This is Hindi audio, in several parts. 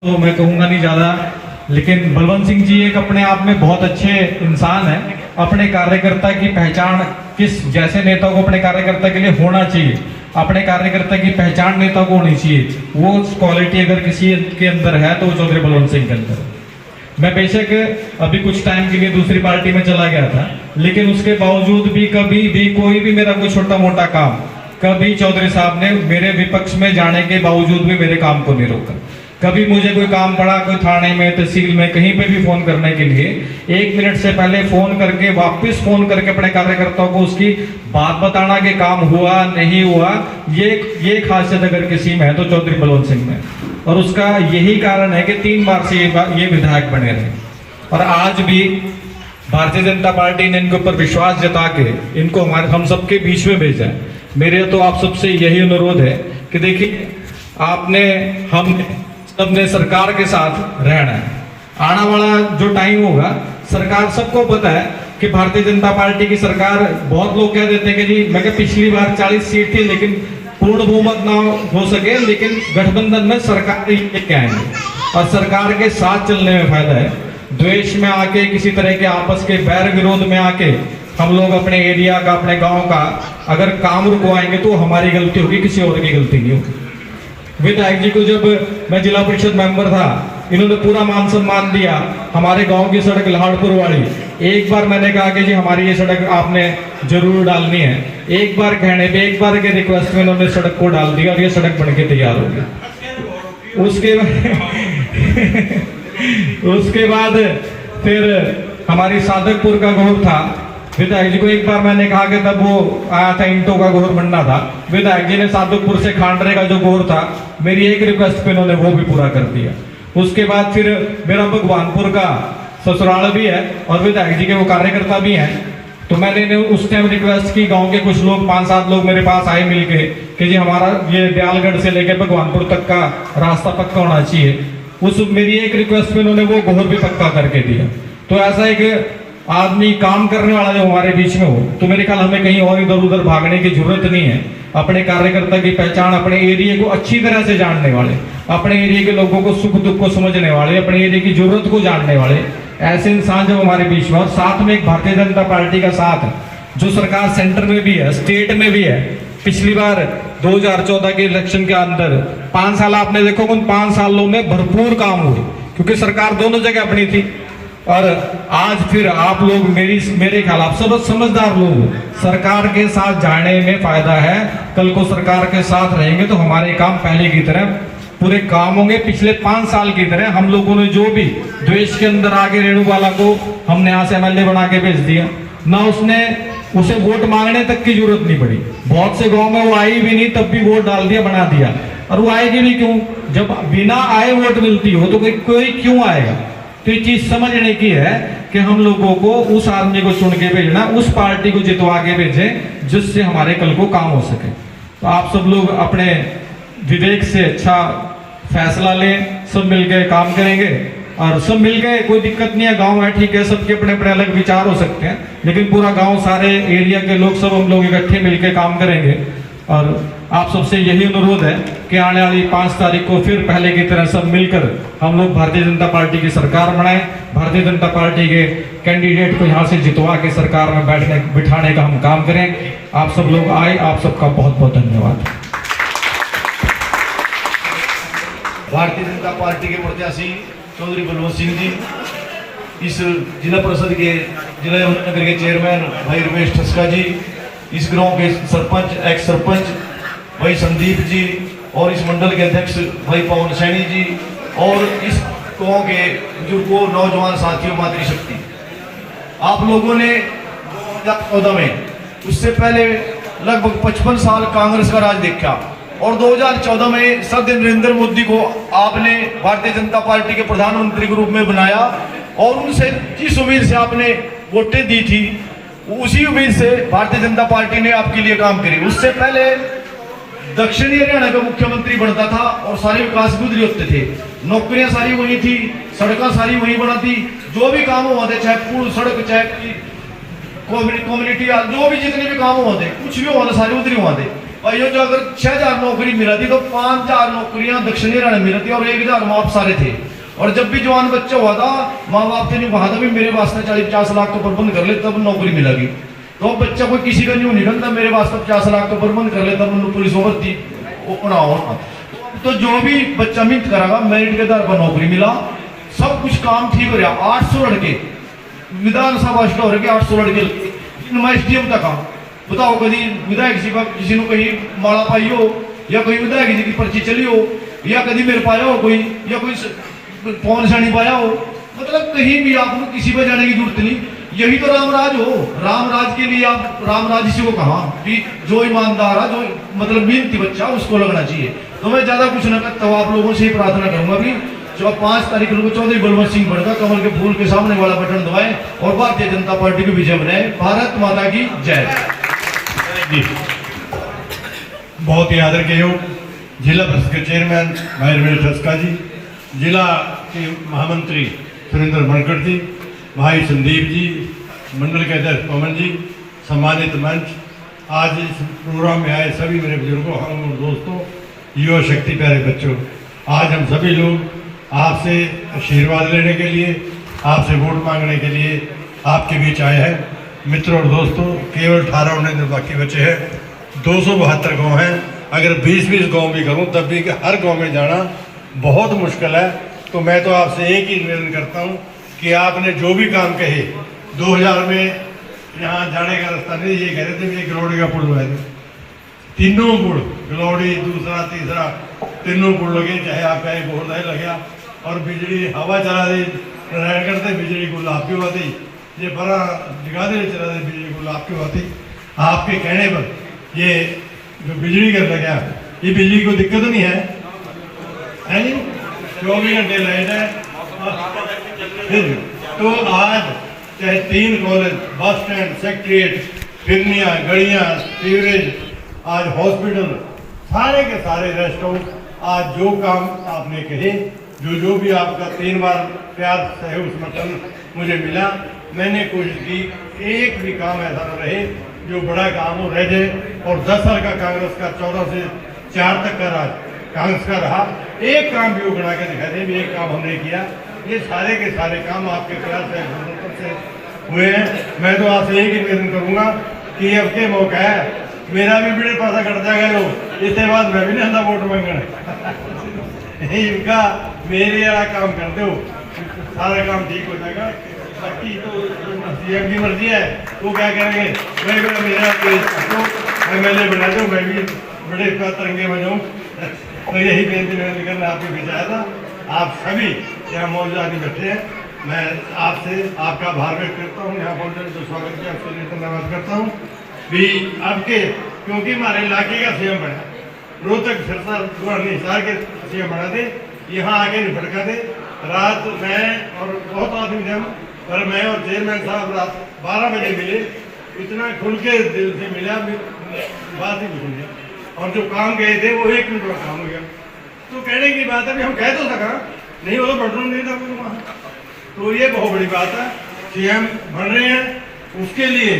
तो मैं कहूँगा नहीं ज़्यादा, लेकिन बलवंत सिंह जी एक अपने आप में बहुत अच्छे इंसान हैं। अपने कार्यकर्ता की पहचान किस जैसे नेता को अपने कार्यकर्ता के लिए होना चाहिए, अपने कार्यकर्ता की पहचान नेता को होनी चाहिए, वो क्वालिटी अगर किसी के अंदर है तो वो चौधरी बलवंत सिंह के अंदर है। मैं बेशक अभी कुछ टाइम के लिए दूसरी पार्टी में चला गया था, लेकिन उसके बावजूद भी कभी भी कोई भी मेरा कोई छोटा मोटा काम कभी चौधरी साहब ने मेरे विपक्ष में जाने के बावजूद भी मेरे काम को नहीं रोका। कभी मुझे कोई काम पड़ा, कोई थाने में, तहसील में, कहीं पे भी फोन करने के लिए 1 मिनट से पहले फोन करके वापस फोन करके अपने कार्यकर्ताओं को उसकी बात बताना कि काम हुआ नहीं हुआ, ये खासियत अगर किसी में है तो चौधरी बलवंत सिंह में। और उसका यही कारण है कि 3 बार से ये विधायक बने रहे और आज भी भारतीय जनता पार्टी ने इनके ऊपर विश्वास जता के इनको हम सबके बीच में भेजा है। मेरे तो आप सबसे यही अनुरोध है कि देखिए, हम सबने सरकार के साथ रहना है। आने वाला जो टाइम होगा, सरकार सबको पता है कि भारतीय जनता पार्टी की सरकार, बहुत लोग कह देते हैं कि जी मैं पिछली बार 40 सीट थी लेकिन पूर्ण बहुमत ना हो सके, लेकिन गठबंधन में सरकार लेके आएंगे और सरकार के साथ चलने में फायदा है। द्वेष में आके, किसी तरह के आपस के बैर विरोध में आके हम लोग अपने एरिया का, अपने गांव का अगर काम रुकवाएंगे तो हमारी गलती होगी, किसी और की गलती नहीं होगी। विधायक जी को जब मैं जिला परिषद मेंबर था, इन्होंने पूरा मान सम्मान दिया। हमारे गांव की सड़क लाहौरपुर वाली, एक बार मैंने कहा कि जी हमारी ये सड़क आपने जरूर डालनी है, एक बार कहने पे, एक बार के रिक्वेस्ट में इन्होंने सड़क को डाल दिया और ये सड़क बन के तैयार हो गई। उसके बाद फिर हमारी सादकपुर का घोर था। विधायक जी को एक बार मैंने कहा कि तब वो आया था, ईंटों का घोर बनना था। विधायक जी ने सादकपुर से खांडरे का जो घोर था, मेरी एक रिक्वेस्ट पे इन्होंने वो भी पूरा कर दिया। उसके बाद फिर मेरा भगवानपुर का ससुराल भी है और विधायक जी के वो कार्यकर्ता भी हैं, तो मैंने उस टाइम रिक्वेस्ट की, गांव के कुछ लोग, 5-7 लोग मेरे पास आए मिलके कि जी हमारा ये दयालगढ़ से लेकर भगवानपुर तक का रास्ता पक्का होना चाहिए। उस मेरी एक रिक्वेस्ट पे उन्होंने वो घोर भी पक्का करके दिया। तो ऐसा एक आदमी काम करने वाला जो हमारे बीच में हो, तो मेरे ख्याल हमें कहीं और इधर उधर भागने की जरूरत नहीं है। अपने कार्यकर्ता की पहचान, अपने एरिया को अच्छी तरह से जानने वाले, अपने एरिया के लोगों को सुख दुख को समझने वाले, अपने एरिया की जरूरत को जानने वाले ऐसे इंसान जब हमारे बीच में, और साथ में एक भारतीय जनता पार्टी का साथ, जो सरकार सेंटर में भी है, स्टेट में भी है। पिछली बार 2014 के इलेक्शन के अंदर 5 साल आपने देखो, उन 5 सालों में भरपूर काम हुए क्योंकि सरकार दोनों जगह अपनी थी। और आज फिर आप लोग मेरे ख्याल, आप सब समझदार लोग, सरकार के साथ जाने में फायदा है। कल को सरकार के साथ रहेंगे तो हमारे काम पहले की तरह पूरे काम होंगे। पिछले 5 साल की तरह हम लोगों ने जो भी द्वेष के अंदर आगे रेणुवाला को हमने यहाँ से MLA बना के भेज दिया ना, उसे वोट मांगने तक की जरूरत नहीं पड़ी। बहुत से गांव में वो आई भी नहीं, तब भी वोट डाल दिया, बना दिया। और वो आएगी भी क्यों? जब बिना आए वोट मिलती हो तो कोई क्यों आएगा? तो ये चीज समझने की है कि हम लोगों को उस आदमी को चुन के भेजना, उस पार्टी को जितवा के भेजें जिससे हमारे कल को काम हो सके। तो आप सब लोग अपने विवेक से अच्छा फैसला लें, सब मिलकर काम करेंगे और सब मिलकर, कोई दिक्कत नहीं है, गांव है ठीक है, सबके अपने अपने अलग विचार हो सकते हैं, लेकिन पूरा गांव, सारे एरिया के लोग, सब हम लोग इकट्ठे मिलकर काम करेंगे। और आप सबसे यही अनुरोध है कि आने वाली 5 तारीख को फिर पहले की तरह सब मिलकर हम लोग भारतीय जनता पार्टी की सरकार बनाएं, भारतीय जनता पार्टी के कैंडिडेट को यहाँ से जितवा के सरकार में बिठाने का हम काम करें। आप सब लोग आए, आप सबका बहुत बहुत धन्यवाद। भारतीय जनता पार्टी के प्रत्याशी चौधरी बलवंत सिंह जी, इस जिला परिषद के, जिला नगर के चेयरमैन भाई रमेश ठस्का जी, इस गांव के सरपंच, एक्स सरपंच भाई संदीप जी, और इस मंडल के अध्यक्ष भाई पवन सैनी जी, और इस गांव के बुजुर्गों, नौजवान साथियों, मातृशक्ति, आप लोगों ने 2014 में, उससे पहले लगभग 55 साल कांग्रेस का राज देखा और 2014 में सर नरेंद्र मोदी को आपने भारतीय जनता पार्टी के प्रधानमंत्री के रूप में बनाया और उनसे जिस उम्मीद से आपने वोटें दी थी, उसी उम्मीद से भारतीय जनता पार्टी ने आपके लिए काम करे। उससे पहले दक्षिणी हरियाणा का मुख्यमंत्री बनता था और सारे विकास भी उधर होते थे, नौकरियां सारी वही थी, सड़कें सारी वही बना थी, जो भी काम हुआ थे, चाहे पुल, सड़क, चाहे कम्युनिटी, जो भी जितने भी काम हुआ थे, कुछ भी हुआ था, सारे उधर ही हुआ थे। भाइयों जो अगर 6000 नौकरी मिला थी तो 5000 नौकरियां दक्षिणी हरियाणा में मिली थी और 1000 माप सारे थे। और जब भी जवान बच्चा हुआ था माँ बाप ने नहीं कहा था भी मेरे वास्ते 40-50 लाख का प्रबंध कर ले तब नौकरी मिलेगी। तो बच्चा कोई किसी का नहीं निकलता मेरे वास्ते 50 लाख का प्रबंध कर ले तब पुलिस भर्ती होना। तो जो भी बच्चा मिहनत करागा मेरिट के आधार पर नौकरी मिला, सब कुछ काम ठीक हो रहा। 800 लड़के विधानसभा हो रहे 800 लड़के एसडीएम तक आ बताओ कभी विधायक जी का किसी ने कहीं माला पाई हो या कोई विधायक जी की पर्ची चली हो या कभी मेरे पाया हो कोई या कोई पवन सानी पाया हो, मतलब कहीं भी आपको किसी पर जाने की जरूरत नहीं। यही तो रामराज हो। रामराज के लिए आप रामराज इसी को कहा कि जो ईमानदार है जो मतलब मेहनती बच्चा उसको लगना चाहिए। तो मैं ज्यादा कुछ ना करता हूँ, आप लोगों से ही प्रार्थना करूंगा भी जो 5 तारीख को चौधरी बलवंत सिंह बड़का कमल के फूल के सामने वाला बटन दबाएं और भारतीय जनता पार्टी की विजय बनाए। भारत माता की जय। बहुत ही आदर के योग जिला परिषद के चेयरमैन भाई रमेश ठस्का जी, जिला के महामंत्री सुरेंद्र बनकर जी, भाई संदीप जी, मंडल के अध्यक्ष पवन जी, सम्मानित मंच, आज इस प्रोग्राम में आए सभी मेरे बुजुर्गों और दोस्तों, युवा शक्ति प्यारे बच्चों, आज हम सभी लोग आपसे आशीर्वाद लेने के लिए, आपसे वोट मांगने के लिए आपके बीच आए हैं। मित्रों और दोस्तों, केवल 18-19 दिन बाकी बचे हैं। 272 गाँव हैं। अगर 20-20 गाँव भी करूँ तब भी हर गाँव में जाना बहुत मुश्किल है। तो मैं तो आपसे एक ही निवेदन करता हूँ कि आपने जो भी काम कहे 2000 में यहाँ जाने का रास्ता नहीं, ये कह रहे थे ये गलौड़ी का पुल हुआ थे, तीनों पुल गलौड़ी दूसरा तीसरा तीनों पुल लगे, चाहे आप कहें बोरदाई लगे और बिजली हवा चला दी रह करते बिजली को लाभ की हुआ थी, ये बड़ा जगा दे चला दे बिजली को लाभ की हुआ थी। आपके कहने पर ये जो बिजली कर लगा ये बिजली को दिक्कत नहीं है नहीं, 24 घंटे लाइट है। तो आज चाहे 3 कॉलेज, बस स्टैंड, सेक्रेटरिएट, फिरनियाँ, गड़ियाँ, सीवरेज, आज हॉस्पिटल, सारे के सारे रेस्ट हाउस, आज जो काम आपने कहे जो भी आपका 3 बार प्यार सहयोग समर्थन मुझे मिला, मैंने कोशिश की एक भी काम ऐसा न रहे जो बड़ा काम हो रह जाए। और 10 साल का कांग्रेस का 14 से 4 तक का राज कांग्रेस का रहा, एक काम भी वो बना के दिखा दे भी एक काम हमने किया। ये सारे के सारे काम आपके प्यार से हुए हैं। मैं तो आपसे यही निवेदन करूंगा कि अब के मौका है, मेरा भी बड़े पैसा कट जाएगा लोग, इसके बाद मैं भी नहीं आंदा वोट मांगने इनका मेरे वाला काम कर दो, सारा काम ठीक हो जाएगा। बाकी तो सीएम की मर्जी है, वो क्या करेंगे, मैं मेरा MLA बना दो, मैं भी बड़े तरंगे में जाऊँ। तो यही बेनती मैंने करना आपके बीच आया था। आप सभी यहाँ मौजूद आदमी बैठे हैं, मैं आपसे आपका आभार व्यक्त करता हूँ। यहाँ पहुँचने जो स्वागत किया उसके लिए धन्यवाद करता हूँ भी आपके, क्योंकि हमारे इलाके का सीएम बना, रोहतक सिरसा हिसार के सीएम बना दे, यहाँ आके नहीं फटका दे। रात मैं और बहुत आदमी थे हम, पर मैं और चेयरमैन साहब रात 12 बजे मिले, इतना खुल के दिल से मिला, बात ही नहीं। और जो काम गए थे वो 1 मिनट में काम हो गया। तो कहने की बात है भी हम कह तो सका नहीं, वो तो बेडरूम नहीं था वहाँ। तो ये बहुत बड़ी बात है, सीएम बन रहे हैं, उसके लिए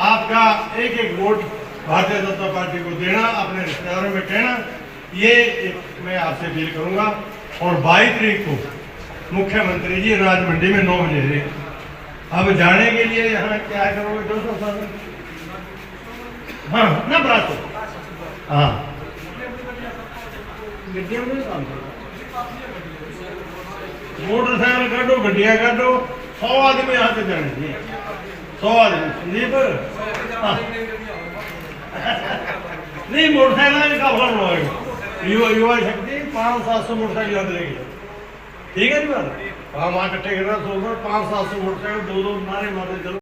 आपका एक वोट भारतीय जनता पार्टी को देना, अपने रिश्तेदारों में कहना, ये मैं आपसे अपील करूंगा। और 22 तारीख को मुख्यमंत्री जी राज मंडी में 9 बजे। अब जाने के लिए यहाँ क्या करोगे 200 साल? हाँ ना बात, हाँ मोटरसाइकिल काटो, गड्डियाँ काटो, 100 आदमी यहाँ से जाने चाहिए, 100 आदमी नहीं मोटरसाइकिल का फल होगा। युवा शक्ति 500-700 मोटरसाइकिल याद रहेगी, ठीक है जी बात। हम वहाँ इकट्ठे करना 500-700 मोटरसाइकिल 2-2 नारे मारते चलो।